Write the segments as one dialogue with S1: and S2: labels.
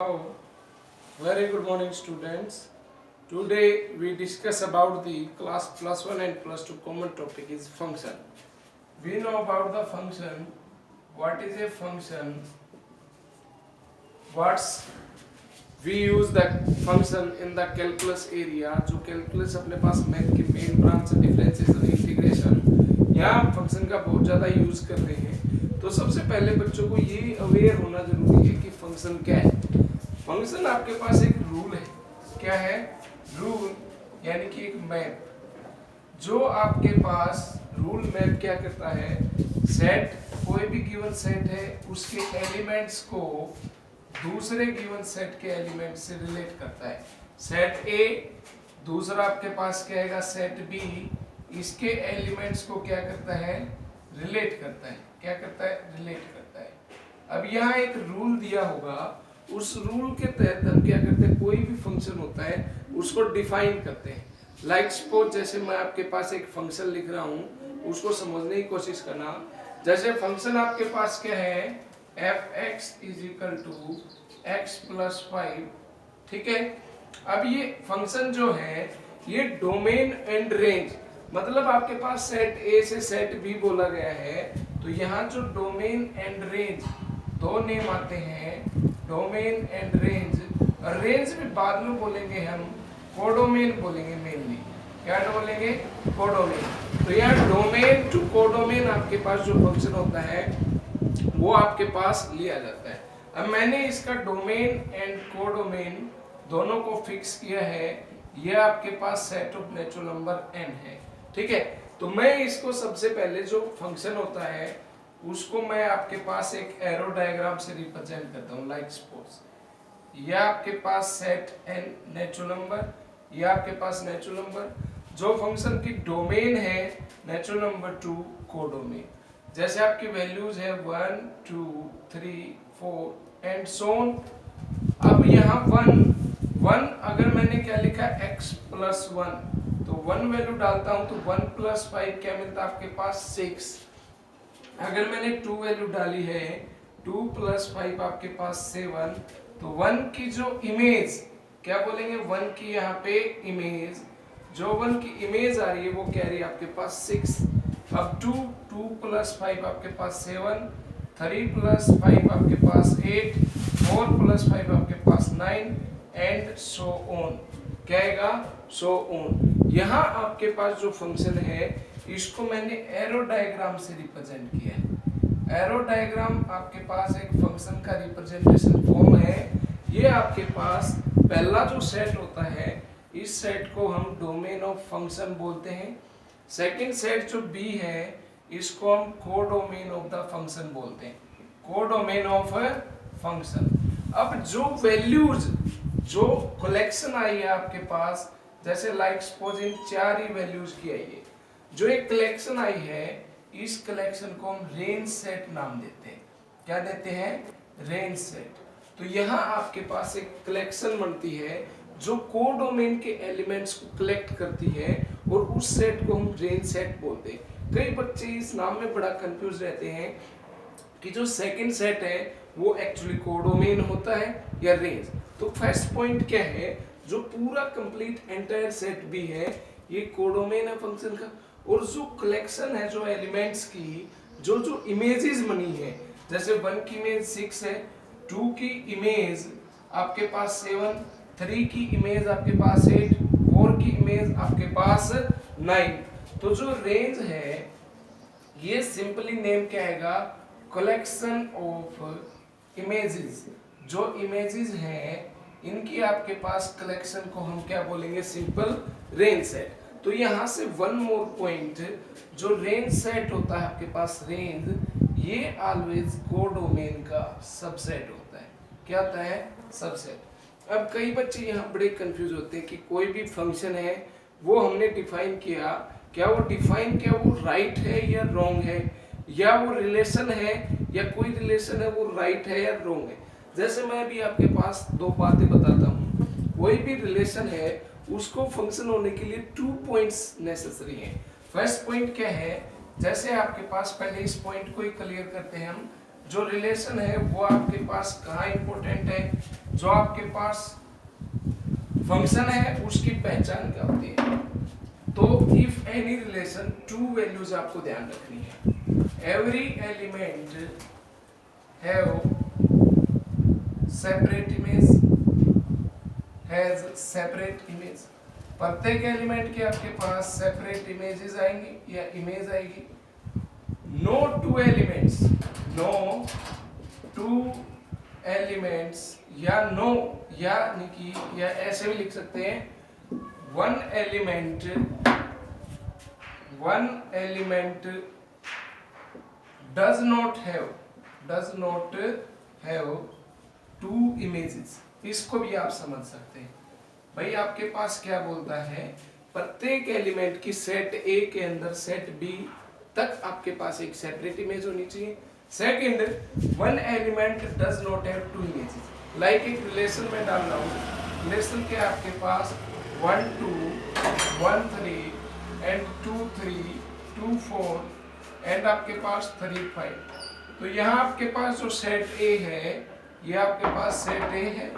S1: Oh, very good morning, students. Today we discuss about the class plus 1 and plus 2 common topic is function. We know about the function. What is a function? What's we use the function in the calculus area. जो calculus अपने पास math की main branch है differentiation integration, यहाँ हम function का बहुत ज़्यादा use कर रहे हैं। तो सबसे पहले बच्चों को ये अवेयर होना जरूरी है कि फंक्शन क्या है। फंक्शन आपके पास एक रूल है। क्या है रूल? यानी कि एक मैप। जो आपके पास रूल मैप क्या करता है, सेट कोई भी गिवन सेट है उसके एलिमेंट्स को दूसरे गिवन सेट के एलिमेंट से रिलेट करता है। सेट ए दूसरा आपके पास क्या है सेट बी, इसके एलिमेंट्स को क्या करता है रिलेट करता है। क्या करता है? रिलेट करता है। अब यहाँ एक रूल दिया होगा, उस रूल के तहत हम क्या करते हैं, कोई भी फंक्शन होता है उसको डिफाइन करते हैं। लाइक सपोज जैसे मैं आपके पास एक फंक्शन लिख रहा हूँ, उसको समझने की कोशिश करना। जैसे फंक्शन आपके पास क्या है, F X is equal to X plus 5। ठीक है। अब ये फंक्शन जो है ये डोमेन एंड रेंज, मतलब आपके पास सेट ए से सेट बी बोला गया है, तो यहाँ जो डोमेन एंड रेंज दो नेम आते हैं, डोमेन एंड रेंज। रेंज भी बाद में बोलेंगे हम, कोडोमेन बोलेंगे मेनली। क्या बोलेंगे? कोडोमेन। तो यहाँ डोमेन टू कोडोमेन आपके पास जो फंक्शन होता है वो आपके पास लिया जाता है। अब मैंने इसका डोमेन एंड कोडोमेन दोनों को फिक्स किया है। ये आपके पास set of natural number n है। ठीक है। तो मैं इसको सबसे पहले जो फंक्शन होता है उसको मैं आपके पास एक एरो डायग्राम से रिप्रेजेंट करता हूँ। लाइक सपोज ये आपके पास सेट n नेचुरल नंबर, ये आपके पास नेचुरल नंबर, जो फंक्शन की डोमेन है नेचुरल नंबर टू कोडोमेन। जैसे आपकी वैल्यूज है 1 2 3 4 एंड सो ऑन। अब यहाँ 1 अगर मैंने क्या लिखा x प्लस 1, तो 1 वैल्यू डालता हूँ तो 1 प्लस 5 क्या मिलता है आपके पास 6। अगर मैंने 2 वैल्यू डाली है 2 प्लस 5 आपके पास 7, तो 1 की जो इमेज क्या बोलेंगे, 1 की यहाँ पे इमेज, जो 1 की इमेज आ रही है वो क्या रही है आपके पास 6। अब 2 प्लस 5 आपके पास 7, 3 प्लस 5 आपके पास 8, 4 प्लस 5 आपके पास 9 एंड सो ऑन। क्या आएगा? So on. यहाँ आपके पास जो फंक्शन है इसको मैंने एरो डायग्राम से रिप्रेजेंट किया है। एरो डायग्राम आपके पास एक फंक्शन का रिप्रेजेंटेशन फॉर्म है। ये आपके पास पहला जो सेट होता है इस सेट को हम डोमेन ऑफ फंक्शन बोलते हैं। सेकंड सेट जो बी है इसको हम कोडोमेन ऑफ द फंक्शन बोलते हैं। Codomain of function. अब जो वैल्यूज जो कलेक्शन आई है आपके पास, जैसे like suppose in 4 he values की आई है, जो एक कलेक्शन आई है इस कलेक्शन को हम रेंज सेट नाम देते हैं। क्या देते हैं? Range set. तो यहाँ आपके पास एक कलेक्शन बनती है जो कोडोमेन के एलिमेंट्स को कलेक्ट करती है और उस सेट को हम रेंज सेट बोलते हैं। कई बच्चे इस नाम में बड़ा कंफ्यूज रहते हैं कि जो सेकंड सेट है वो एक्चुअली कोडोमेन होता है या रेंज। तो फर्स्ट पॉइंट क्या है, जो पूरा कंप्लीट एंटायर सेट भी है ये कोडोमेन है फंक्शन का, और जो कलेक्शन है जो एलिमेंट्स की जो जो इमेजेस बनी है, जैसे 1 की इमेज 6 है, 2 की इमेज आपके पास 7, 3 की इमेज आपके पास 8, 4 की इमेज आपके पास 9। तो जो रेंज है ये सिंपली नेम क्या आएगा, कलेक्शन ऑफ इमेजेस। जो इमेजेस हैं इनकी आपके पास कलेक्शन को हम क्या बोलेंगे, सिंपल रेंज सेट। तो यहाँ से वन मोर पॉइंट, जो रेंज सेट होता है आपके पास रेंज, ये ऑलवेज कोडोमेन का सबसेट होता है। क्या होता है? सबसेट। अब कई बच्चे यहाँ बड़े कंफ्यूज होते हैं कि कोई भी फंक्शन है वो हमने डिफाइन किया, क्या वो डिफाइन किया वो राइट है या रॉन्ग है, या वो रिलेशन है या कोई रिलेशन है वो राइट है या रॉन्ग है। जैसे मैं अभी आपके पास दो बातें बताता हूँ। कोई भी रिलेशन है उसको फंक्शन होने के लिए 2 पॉइंट्स नेसेसरी हैं। फर्स्ट पॉइंट क्या है, जैसे आपके पास पहले इस पॉइंट को ही क्लियर करते हैं हम, जो रिलेशन है वो आपके पास कहाँ इंपॉर्टेंट है, जो आपके पास फंक्शन है उसकी पहचान क्या होती है। तो if any relation to values आपको ध्यान रखनी है। Every element have separate image, has separate image. प्रत्येक एलिमेंट के आपके पास सेपरेट इमेजेस आएंगी या इमेज आएगी। No two elements, no two elements या नो यानी कि या ऐसे भी लिख सकते हैं one element does not have two images. इसको भी आप समझ सकते हैं। भाई आपके पास क्या बोलता है, प्रत्येक एलिमेंट की सेट ए के अंदर सेट बी तक आपके पास एक सेपरेट इमेज होनी चाहिए। Second, one element does not have two images. Like एक रिलेशन में डाल रहा हूँ, रिलेशन के आपके पास 1 2 1 3 एंड 2 3 2 4 एंड आपके पास 3 5। तो यहाँ आपके पास जो सेट ए है ये आपके पास सेट ए है,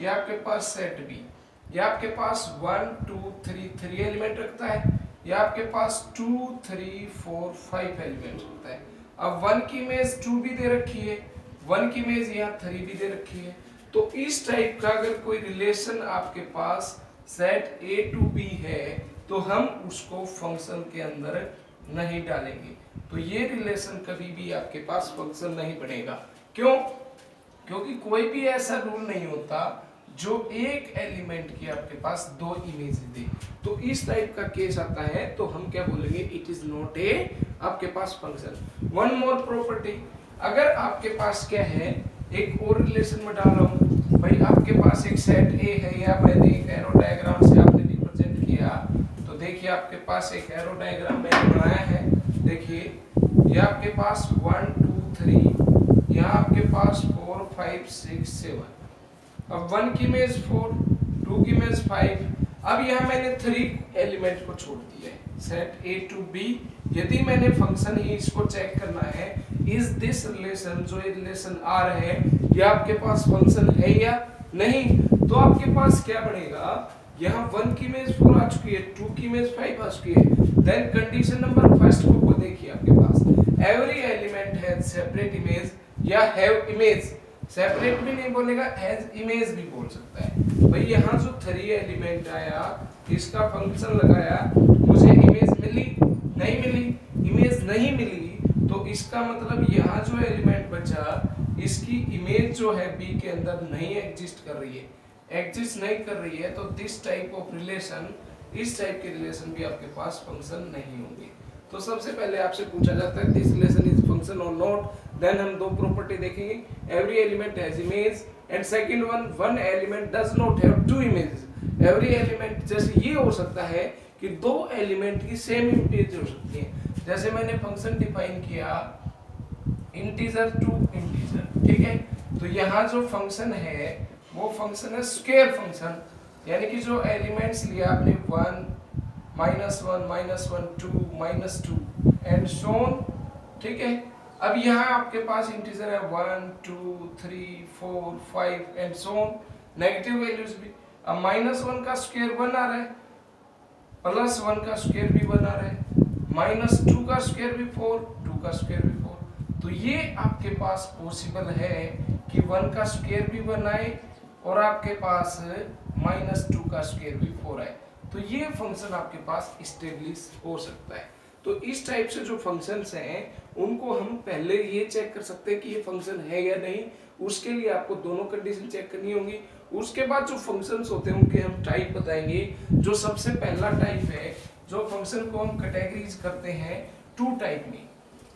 S1: ये आपके पास सेट बी, ये आपके पास 1 2 3 एलिमेंट रखता है, ये आपके पास 2 3 4 5 एलिमेंट रखता है। अब 1 की इमेज 2 भी दे रखी है, 1 की इमेज यहाँ 3 भी दे रखी है। तो इस टाइप का अगर कोई रिलेशन आपके पास सेट ए टू बी है तो हम उसको फंक्शन के अंदर नहीं डालेंगे। तो ये रिलेशन कभी भी आपके पास फंक्शन नहीं बनेगा। क्यों? क्योंकि कोई भी ऐसा रूल नहीं होता जो एक एलिमेंट की आपके पास 2 इमेज दे। तो इस टाइप का केस आता है तो हम क्या बोलेंगे, इट इज नॉट ए आपके पास फंक्शन। वन मोर प्रॉपर्टी, अगर आपके पास क्या है, एक और रिलेशन में डाल रहा हूं भाई, आपके पास एक सेट ए है या मैंने एक एरो डायग्राम से आपने रिप्रेजेंट किया। तो देखिए आपके पास एक एरो डायग्राम मैंने बनाया है। देखिए ये आपके पास 1 2 3, यहाँ आपके पास 4 5 6 7। अब 1 की इमेज 4, 2 की इमेज 5। अब यहाँ मैंने 3 एलिमेंट को छोड़ दिया है, सेट ए टू बी। यदि मैंने फंक्शन ही इसको चेक करना है, इज दिस रिलेशन, जो ये रिलेशन आर है, ये आपके पास फंक्शन है या नहीं। तो आपके पास क्या बनेगा, यहाँ 1 की इमेज 4 आ चुकी है, 2 की इमेज 5 आ चुकी है। देन कंडीशन नंबर फर्स्ट को देखिए आपके पास, every element has separate image या हैव इमेज। सेपरेट भी नहीं बोलेगा, हैज इमेज भी बोल सकता है। भाई यहाँ जो 3 एलिमेंट आया, इसका फंक्शन लगाया, मुझे इमेज मिली नहीं मिली, इमेज नहीं मिली, तो इसका मतलब यहाँ जो एलिमेंट बचा इसकी इमेज जो है बी के अंदर नहीं एग्जिस्ट कर रही है, एग्जिस्ट नहीं कर रही है। तो दिस टाइप ऑफ रिलेशन, इस टाइप के रिलेशन भी आपके पास फंक्शन नहीं होंगे। तो सबसे पहले आपसे पूछा जाता है दिस रिलेशन इज फंक्शन और नॉट। देन हम 2 प्रॉपर्टी देखेंगे, every element has image and second one element does not have 2 images. Every element जैसे ये हो सकता है कि 2 एलिमेंट की सेम इमेज हो सकती है। जैसे मैंने फंक्शन डिफाइन किया इंटीजर टू इंटीजर, ठीक है। तो यहाँ जो फंक्शन है वो फंक्शन है स्क्वायर फंक्शन, यानी कि जो एलिमेंट्स लिया आपने 1 -1 -1 2 -2 एंड सो ऑन, ठीक है। अब यहाँ आपके पास इंटीजर है 1 2 3 4 5 and so on, negative values भी। अब -1 का स्क्वायर 1 आ रहा है, +1 का स्क्वायर भी 1 आ रहा है, -2 का स्क्वायर भी 4, 2 का स्क्वायर भी 4। तो ये आपके पास पॉसिबल है कि 1 का स्क्वायर भी 1 आए और आपके पास -2 का स्क्वायर भी 4 आए। तो ये फंक्शन आपके पास इस्टेब्लिश हो सकता है। तो इस टाइप से जो फंक्शंस हैं उनको हम पहले ये चेक कर सकते हैं कि ये फंक्शन है या नहीं। उसके लिए आपको दोनों कंडीशन चेक करनी होंगी। उसके बाद जो फंक्शंस होते हैं उनके हम टाइप बताएंगे। जो सबसे पहला टाइप है, जो फंक्शन को हम कैटेगरीज करते हैं 2 टाइप में।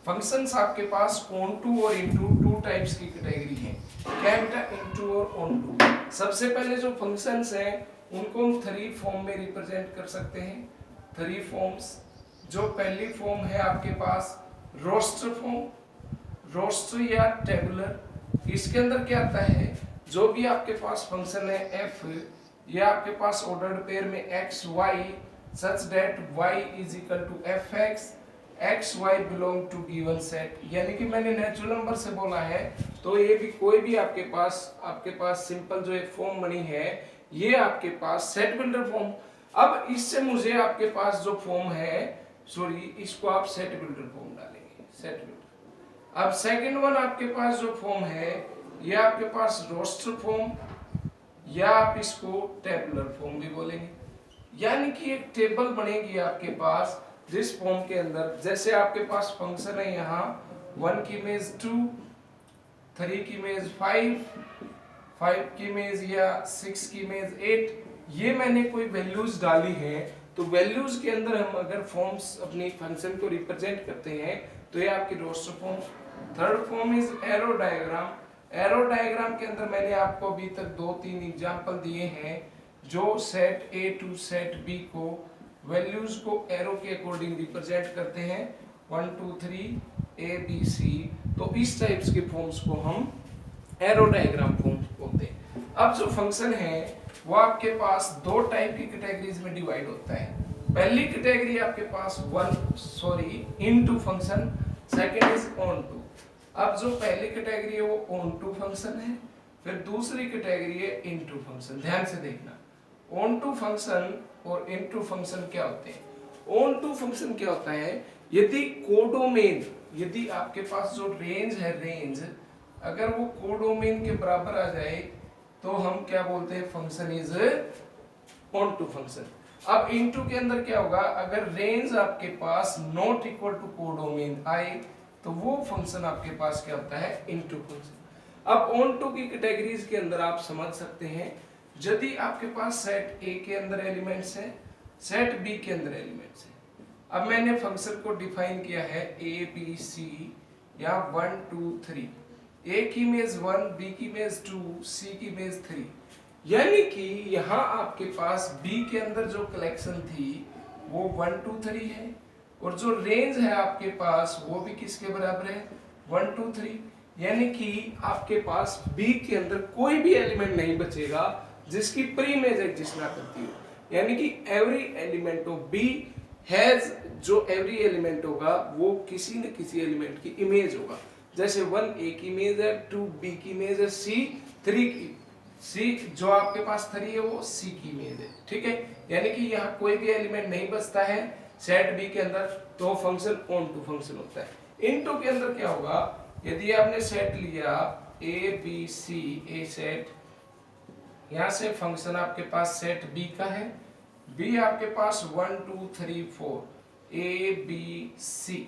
S1: फंक्शंस आपके पास ऑन टू और इनटू 2 टाइप्स की कैटेगरी है। क्या बेटा, इनटू और ऑन टू। सबसे पहले जो फंक्शंस हैं उनको हम 3 फॉर्म में रिप्रेजेंट कर सकते हैं। 3 फॉर्म्स। जो पहली फॉर्म है आपके पास रोस्टर फॉर्म, रोस्टर या टेबुलर। इसके अंदर क्या आता है, जो भी आपके पास फंक्शन है f, ये आपके पास ऑर्डर्ड पेयर में x y such that y is equal to fx X Y belong to given set, यानी कि मैंने नेचुरल नंबर से बोला है तो ये भी कोई भी आपके पास सिंपल जो एक फॉर्म बनी है ये आपके पास सेट बिल्डर फॉर्म। अब इससे मुझे आपके पास जो फॉर्म है, सॉरी इसको आप सेट बिल्डर फॉर्म डालेंगे, सेट बिल्डर। अब सेकंड वन आपके पास जो फॉर्म है ये आपके पास रोस्टर फॉर्म, या आप इसको टेबुलर फॉर्म भी बोलेंगे, यानी कि एक टेबल बनेगी आपके पास जिस फॉर्म के अंदर, जैसे आपके पास फंक्शन है यहाँ 1 की इमेज 2, 3 की इमेज 5, 5 की इमेज या 6 की इमेज 8, ये मैंने कोई वैल्यूज डाली है तो वैल्यूज के अंदर हम अगर फॉर्म्स अपनी फंक्शन को रिप्रेजेंट करते हैं तो ये आपकी roster form. Third form is arrow diagram. Arrow diagram के अंदर मैंने आपको अभी तक 2-3 एग्जांपल दिए हैं जो set A to set B को वैल्यूज को एरो के अकॉर्डिंग रिप्रेजेंट करते हैं, 1 2 3 ए बी सी। तो इस टाइप्स के फॉर्म्स को हम एरो डायग्राम फॉर्म्स बोलते हैं। अब जो फंक्शन है वो आपके पास दो टाइप की कैटेगरीज में डिवाइड होता है। पहली कैटेगरी आपके पास into function, second is onto. अब जो पहली कैटेगरी है वो ऑन टू फंक्शन है, फिर दूसरी कैटेगरी है इनटू फंक्शन। ध्यान से देखना, ऑन टू फंक्शन और इनटू फंक्शन क्या होते हैं। ऑन टू फंक्शन क्या होता है, यदि कोडोमेन, यदि आपके पास जो रेंज है, रेंज अगर वो कोडोमेन के बराबर आ जाए तो हम क्या बोलते हैं, function is onto function. अब इनटू के अंदर क्या होगा, अगर रेंज आपके पास नॉट इक्वल टू कोडोमेन आए तो वो फंक्शन आपके पास क्या होता है, इनटू फंक्शन। अब ऑन टू की कैटेगरीज के अंदर आप समझ सकते हैं, यदि आपके पास सेट ए के अंदर एलिमेंट्स है, सेट बी के अंदर एलिमेंट्स है। अब मैंने फंक्शन को डिफाइन किया है ए बी सी या 1 2 3, ए की इमेज 1, बी की इमेज 2, सी की इमेज 3, यानी कि यहाँ आपके पास बी के अंदर जो कलेक्शन थी वो 1 2 3 है और जो रेंज है आपके पास वो भी किसके बराबर है, 1 2 3, यानी कि आपके पास बी के अंदर कोई भी एलिमेंट नहीं बचेगा जिसकी प्री इमेज एग्जिस्ट ना करती हो, यानी कि every element of B has, जो एवरी एलिमेंट होगा वो किसी न किसी एलिमेंट की इमेज होगा। जैसे 1 ए की इमेज है, 2 बी की इमेज है, सी जो आपके पास 3 है वो सी की इमेज है, ठीक है। यानी कि यहाँ कोई भी एलिमेंट नहीं बचता है सेट बी के अंदर, तो फंक्शन ऑन टू फंक्शन होता है। इनटू के अंदर क्या होगा, यदि आपने सेट लिया A B C, A set, यहाँ से फंक्शन आपके पास सेट बी का है, बी आपके पास 1 2 3 4 ए बी सी।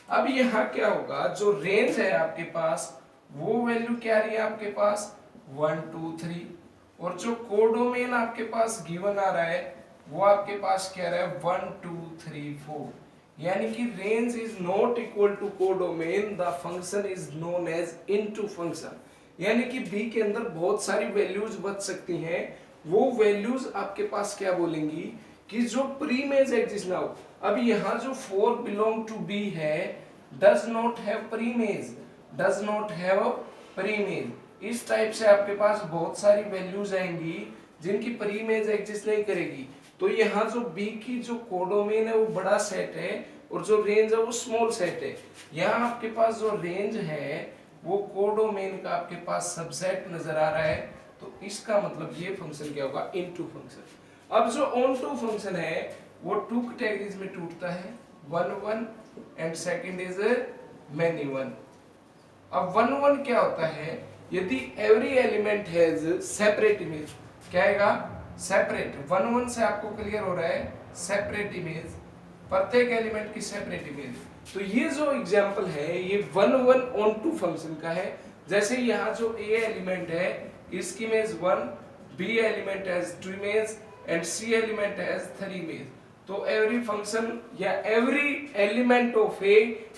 S1: अब यहाँ क्या होगा, जो रेंज है आपके पास वो वैल्यू क्या रही है आपके पास 1 2 3, और जो कोडोमेन आपके पास गिवन आ रहा है वो आपके पास क्या रहा है 1 2 3 4, यानी कि range is not equal to codomain, the function is known as into function. यानी कि बी के अंदर बहुत सारी वैल्यूज बच सकती हैं, वो वैल्यूज आपके पास क्या बोलेंगी कि जो प्री इमेज एग्जिस्ट ना हो। अब यहाँ जो 4 बिलोंग टू बी है does not have pre image, does not have pre image. इस टाइप से आपके पास बहुत सारी वैल्यूज आएंगी जिनकी प्री इमेज एग्जिस्ट नहीं करेगी। तो यहाँ जो बी की जो कोडोमेन है वो बड़ा सेट है और जो रेंज है वो स्मॉल सेट है। यहाँ आपके पास जो रेंज है वो कोडोमेन का आपके पास सबसेट नजर आ रहा है, तो इसका मतलब ये फंक्शन क्या होगा, इनटू फंक्शन। अब जो ऑन टू फंक्शन है वो टू कैटेगरीज में टूटता है, 1 1 and second is many one. अब 1 1 क्या होता है, यदि every element has separate image, क्या आएगा, सेपरेट। 1 1 से आपको क्लियर हो रहा है सेपरेट इमेज, प्रत्येक एलिमेंट की सेपरेट इमेज। तो ये जो एग्जांपल है ये 1 1 ऑन टू फंक्शन का है। जैसे यहाँ जो ए एलिमेंट है इसकी image 1, B element has 2 image and C element has 3 image. तो एवरी फंक्शन या every element of A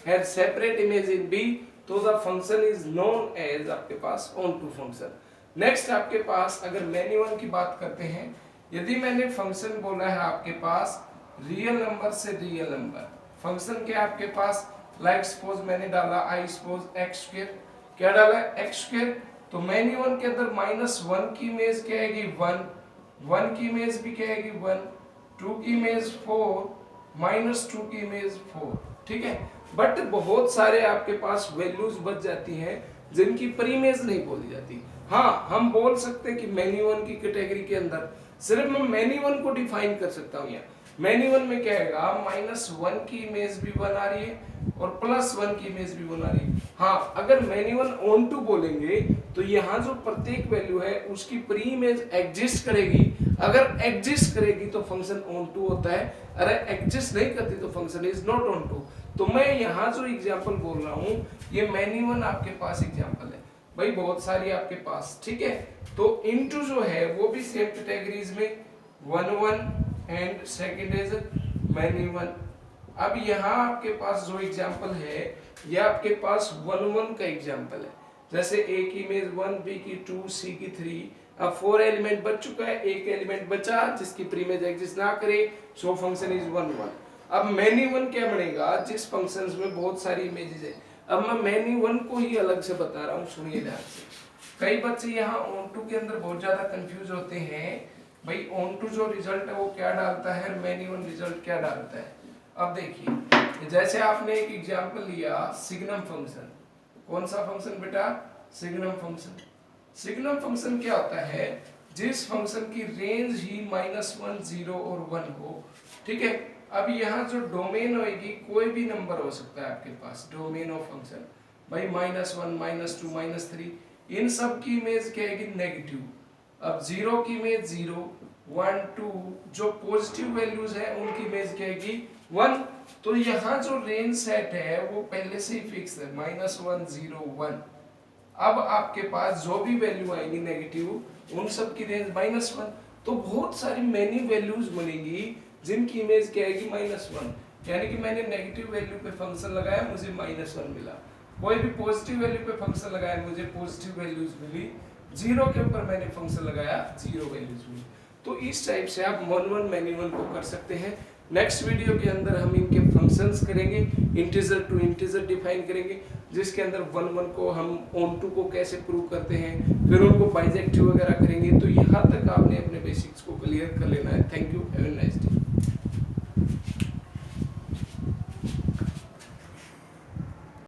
S1: has separate image in B, तो the function is known as आपके पास ऑन टू फंक्शन। नेक्स्ट आपके पास अगर मैनी वन की बात करते हैं, यदि मैंने फंक्शन बोला है आपके पास रियल नंबर से रियल नंबर, फंक्शन क्या आपके पास, लाइक सपोज मैंने डाला आई सपोज एक्स स्क्वायर, क्या डाला एक्स स्क्वायर, तो मैनी वन के अंदर -1 की इमेज क्या आएगी 1, 1 की इमेज भी क्या आएगी 1, 2 की इमेज 4, -2 की इमेज 4। ठीक है। बट बहुत सारे आपके पास वैल्यूज बच जाती हैं जिनकी प्रीमेज नहीं बोली जाती। हाँ, हम बोल सकते हैं कि मैनी वन की कैटेगरी के अंदर सिर्फ मैं मैनी वन को डिफाइन कर सकता हूँ। यहाँ मैनी वन में क्या है, -1 की इमेज भी वन आ रही है और +1 की इमेज भी वन आ रही है। हाँ, अगर मैनी वन ऑन टू बोलेंगे तो यहाँ जो प्रत्येक वैल्यू है उसकी प्री इमेज एग्जिस्ट करेगी। अगर एग्जिस्ट करेगी तो फंक्शन ऑन टू होता है, अगर एग्जिस्ट नहीं करती तो function is not onto. तो मैं यहाँ जो एग्जांपल बोल रहा हूँ ये मैनी वन आपके पास एग्जांपल है भाई, बहुत सारी आपके पास, ठीक है। तो इनटू जो है वो भी सेम कैटेगरीज में 1 and second is many one. अब यहाँ आपके पास जो एग्जांपल है ये आपके पास 1 का एग्जांपल है। जैसे ए की इमेज 1, बी की 2, सी की 3। अब 4 एलिमेंट बच चुका है, एक एलिमेंट बचा जिसकी प्रीमेज एग्जिस्ट ना करे, सो फंक्शन इज 1 अब मैनी वन क्या बनेगा, जिस फंक्शंस में बहुत सारी इमेजेस है। अब मैं मैनी वन को ही अलग से बता रहा हूँ, सुनिए ध्यान से। कई बच्चे यहाँ ऑन टू के अंदर बहुत ज्यादा कंफ्यूज होते हैं भाई, ऑन टू जो रिजल्ट है वो क्या डालता है, मैनी वन रिजल्ट क्या डालता है। अब देखिए, जैसे आपने एक एग्जांपल लिया सिग्नम फंक्शन। कौन सा फंक्शन बेटा, सिग्नम फंक्शन। सिग्नम फंक्शन क्या होता है, जिस फंक्शन की रेंज ही -1, 0 और 1 हो, ठीक है। अब यहाँ जो डोमेन होगी कोई भी नंबर हो सकता है आपके पास, डोमेन ऑफ फंक्शन भाई -1, -2, -3, इन सब की इमेज क्या है, नेगेटिव। अब 0 की इमेज 0, 1, 2 जो पॉजिटिव वैल्यूज है उनकी इमेज क्या है 1। तो यहाँ जो रेंज सेट है वो पहले से ही फिक्स है, -1, 0, 1। अब आपके पास जो भी वैल्यू आएगी नेगेटिव उन सब की रेंज -1। तो बहुत सारी मैनी वैल्यूज बनेगी जिनकी इमेज क्या आएगी -1। यानी कि मैंने नेगेटिव वैल्यू पे फंक्शन लगाया, मुझे -1 मिला। कोई भी पॉजिटिव वैल्यू पे फंक्शन लगाया, मुझे पॉजिटिव वैल्यूज मिली। 0 के ऊपर मैंने फंक्शन लगाया, 0 वैल्यूज मिली। तो इस टाइप से आप 1 मैनी वन को कर सकते हैं। नेक्स्ट वीडियो के अंदर हम इनके फंक्शंस करेंगे, इंटीजर टू इंटीजर डिफाइन करेंगे, जिसके अंदर 1 को हम ऑन टू को कैसे प्रूव करते हैं, फिर उनको बाइजेक्टिव वगैरह करेंगे। तो यहाँ तक आपने अपने बेसिक्स को क्लियर कर लेना है। Thank you, have a nice day.